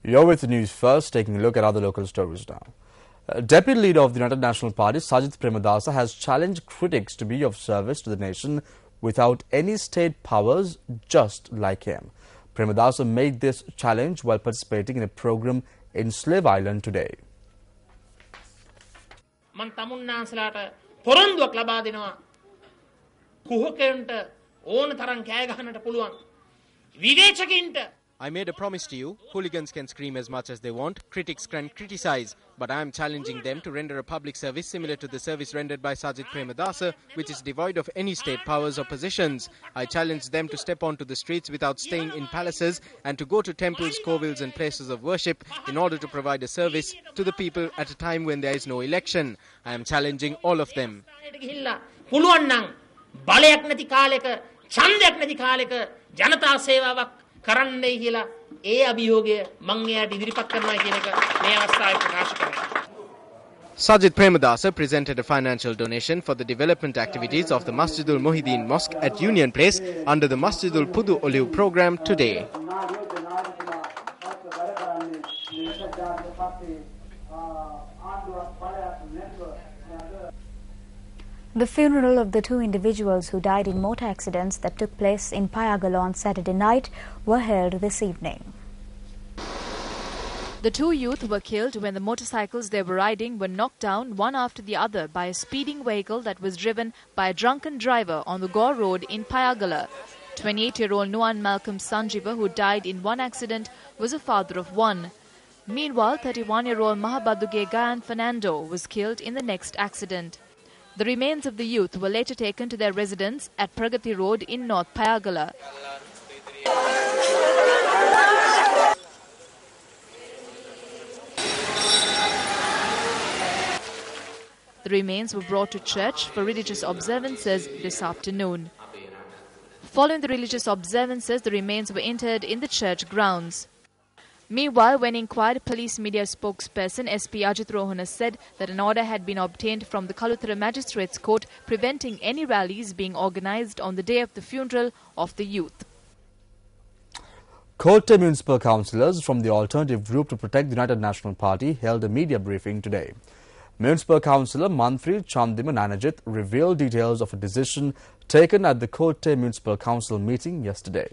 You're with the news first, taking a look at other local stories now. Deputy leader of the United National Party, Sajith Premadasa, has challenged critics to be of service to the nation without any state powers, just like him. Premadasa made this challenge while participating in a program in Slave Island today. I made a promise to you. Hooligans can scream as much as they want, critics can criticize, but I am challenging them to render a public service similar to the service rendered by Sajith Premadasa, which is devoid of any state powers or positions. I challenge them to step onto the streets without staying in palaces and to go to temples, covils and places of worship in order to provide a service to the people at a time when there is no election. I am challenging all of them. Sajith Premadasa presented a financial donation for the development activities of the Masjidul Muhyiddin Mosque at Union Place under the Masjidul Pudu Olive program today. The funeral of the two individuals who died in motor accidents that took place in Payagala on Saturday night were held this evening. The two youth were killed when the motorcycles they were riding were knocked down one after the other by a speeding vehicle that was driven by a drunken driver on the Gore Road in Payagala. 28-year-old Nuan Malcolm Sanjiva, who died in one accident, was a father of one. Meanwhile, 31-year-old Mahabaduge Gayan Fernando was killed in the next accident. The remains of the youth were later taken to their residence at Pragati Road in North Payagala. The remains were brought to church for religious observances this afternoon. Following the religious observances, the remains were interred in the church grounds. Meanwhile, when inquired, police media spokesperson SP Ajit Rohana said that an order had been obtained from the Kaluthara Magistrates Court preventing any rallies being organised on the day of the funeral of the youth. Kotte municipal councillors from the Alternative Group to Protect the United National Party held a media briefing today. Municipal Councillor Mantri Chandima Nanajit revealed details of a decision taken at the Kotte Municipal Council meeting yesterday.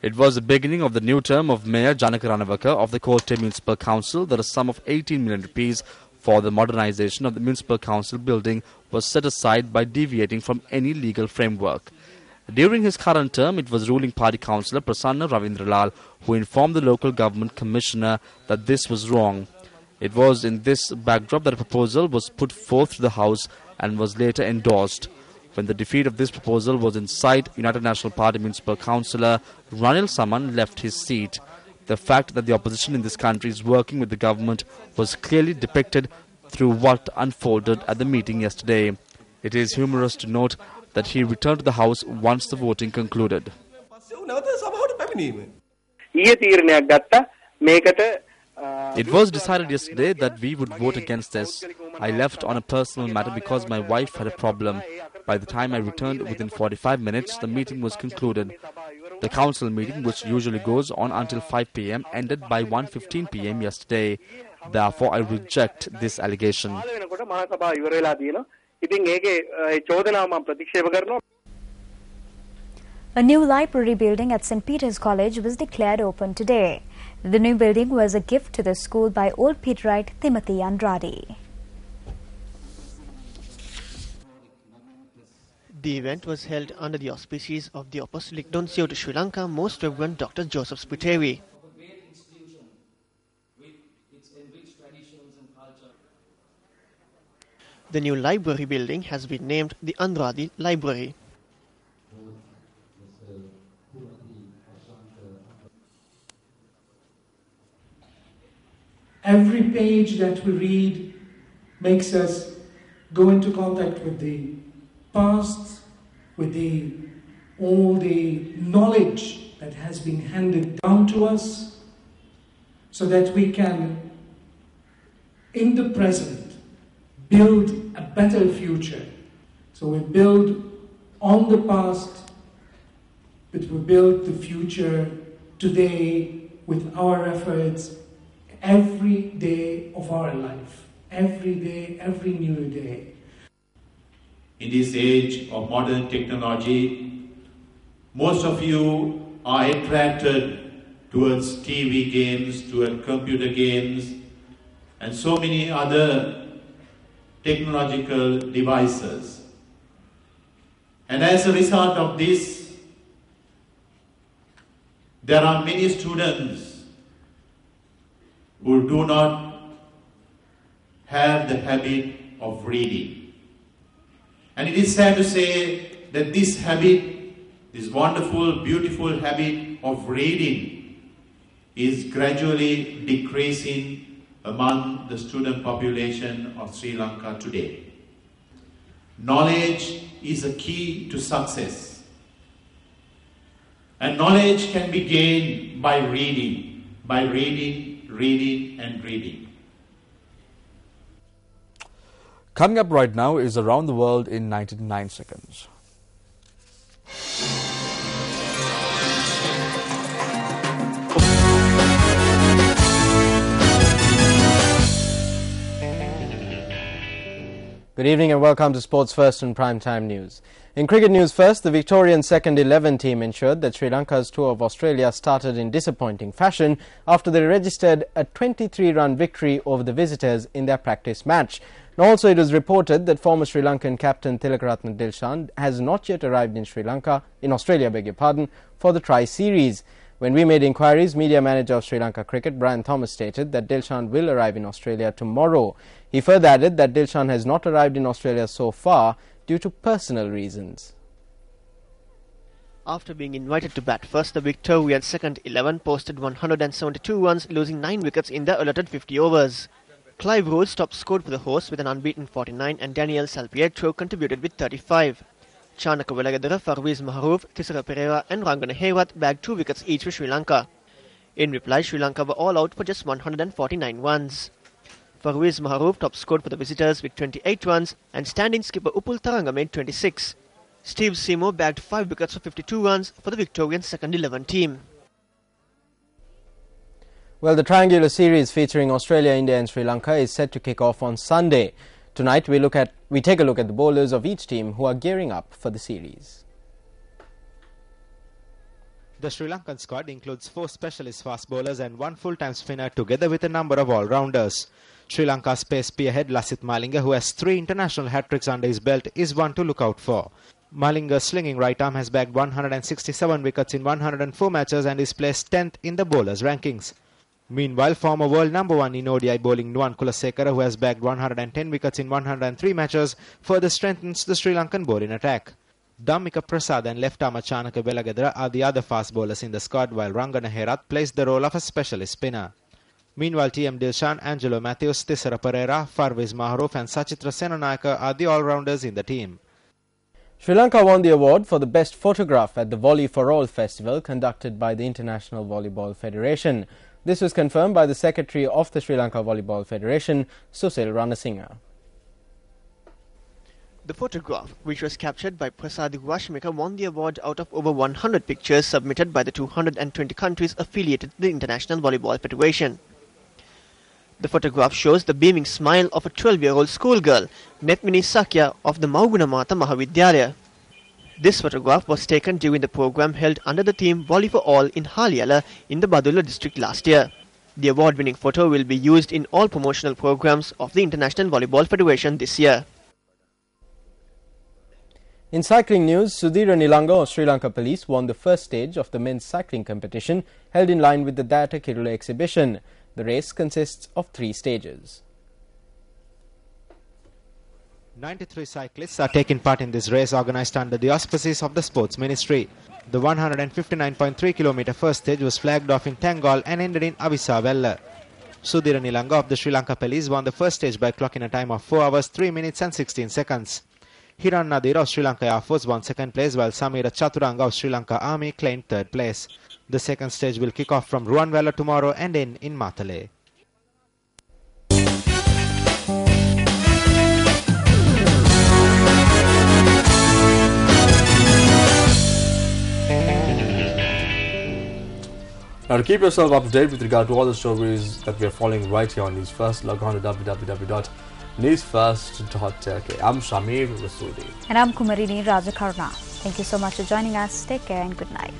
It was the beginning of the new term of Mayor Janaka Ranawaka of the Kotte Municipal Council. That a sum of 18 million rupees for the modernization of the Municipal Council building was set aside by deviating from any legal framework. During his current term, it was ruling party councillor Prasanna Ravindralal who informed the local government commissioner that this was wrong. It was in this backdrop that a proposal was put forth to the House and was later endorsed. When the defeat of this proposal was in sight, United National Party Municipal Councillor Ranil Saman left his seat. The fact that the opposition in this country is working with the government was clearly depicted through what unfolded at the meeting yesterday. It is humorous to note that he returned to the House once the voting concluded. It was decided yesterday that we would vote against this. I left on a personal matter because my wife had a problem. By the time I returned within 45 minutes, the meeting was concluded. The council meeting, which usually goes on until 5 p.m, ended by 1:15 p.m. yesterday. Therefore, I reject this allegation. A new library building at St. Peter's College was declared open today. The new building was a gift to the school by Old Peterite Timothy Andrade. The event was held under the auspices of the Apostolic Nuncio to Sri Lanka, Most Reverend Dr. Joseph Spiteri. The new library building has been named the Andrade Library. Every page that we read makes us go into contact with the past, with all the knowledge that has been handed down to us, so that we can, in the present, build a better future. So we build on the past, but we build the future today with our efforts every day of our life. Every day, every new day. In this age of modern technology, most of you are attracted towards TV games, towards computer games, and so many other technological devices. And as a result of this, there are many students who do not have the habit of reading. And it is sad to say that this habit, this wonderful, beautiful habit of reading, is gradually decreasing among the student population of Sri Lanka today. Knowledge is a key to success. And knowledge can be gained by reading, reading and reading. Coming up right now is Around the World in 99 seconds. Good evening and welcome to Sports First and Primetime News. In cricket news first, the Victorian second 11 team ensured that Sri Lanka's tour of Australia started in disappointing fashion after they registered a 23-run victory over the visitors in their practice match. And also it was reported that former Sri Lankan captain Tilakaratne Dilshan has not yet arrived in Australia, for the tri-series. When we made inquiries, media manager of Sri Lanka Cricket, Brian Thomas, stated that Dilshan will arrive in Australia tomorrow. He further added that Dilshan has not arrived in Australia so far due to personal reasons. After being invited to bat first, the Victorian second 11 posted 172 runs, losing 9 wickets in their allotted 50 overs. Clive Rhodes top scored for the hosts with an unbeaten 49 and Daniel Salpietro contributed with 35. Chanaka Velagadara, Farviz Maharoov, Thisara Pereira and Rangana Herath bagged 2 wickets each for Sri Lanka. In reply, Sri Lanka were all out for just 149 runs. Farviz Maharoov top scored for the visitors with 28 runs and standing skipper Upul Taranga made 26. Steve Seymour bagged 5 wickets for 52 runs for the Victorian second 11 team. Well, the triangular series featuring Australia, India and Sri Lanka is set to kick off on Sunday. Tonight we take a look at the bowlers of each team who are gearing up for the series. The Sri Lankan squad includes 4 specialist fast bowlers and 1 full-time spinner together with a number of all-rounders. Sri Lanka's pace spearhead Lasith Malinga, who has 3 international hat-tricks under his belt, is one to look out for. Malinga's slinging right arm has bagged 167 wickets in 104 matches and is placed 10th in the bowlers' rankings. Meanwhile, former world number 1 in ODI bowling Nuwan Kulasekara, who has bagged 110 wickets in 103 matches, further strengthens the Sri Lankan bowling attack. Dhammika Prasad and left-armer Chanaka Velagadara are the other fast bowlers in the squad, while Rangana Herath plays the role of a specialist spinner. Meanwhile, TM Dilshan, Angelo Matthews, Thisara Pereira, Farviz Maharoov and Sachitra Senanayaka are the all-rounders in the team. Sri Lanka won the award for the best photograph at the Volley for All festival conducted by the International Volleyball Federation. This was confirmed by the Secretary of the Sri Lanka Volleyball Federation, Susil Ranasinghe. The photograph, which was captured by Prasad Rashmika, won the award out of over 100 pictures submitted by the 220 countries affiliated to the International Volleyball Federation. The photograph shows the beaming smile of a 12-year-old schoolgirl, Netmini Sakya of the Maugunamata Mahavidyalaya. This photograph was taken during the program held under the theme Volley for All in Haliyala in the Badulla district last year. The award-winning photo will be used in all promotional programs of the International Volleyball Federation this year. In cycling news, Sudhira Nilanga of Sri Lanka Police won the first stage of the men's cycling competition held in line with the Dayata Kirula exhibition. The race consists of 3 stages. 93 cyclists are taking part in this race organised under the auspices of the Sports Ministry. The 159.3 km first stage was flagged off in Tangal and ended in Avisavella. Sudhira Nilanga of the Sri Lanka Police won the first stage by clocking a time of 4 hours, 3 minutes and 16 seconds. Hiran Nadir of Sri Lanka Air Force won second place, while Samira Chaturanga of Sri Lanka Army claimed third place. The second stage will kick off from Ruanvela tomorrow and end in Matale. Now, to keep yourself up to date with regard to all the stories that we are following right here on News First, log on to www.newsfirst.tk. I'm Shamir Rasudi. And I'm Kumarini Rajakarna. Thank you so much for joining us. Take care and good night.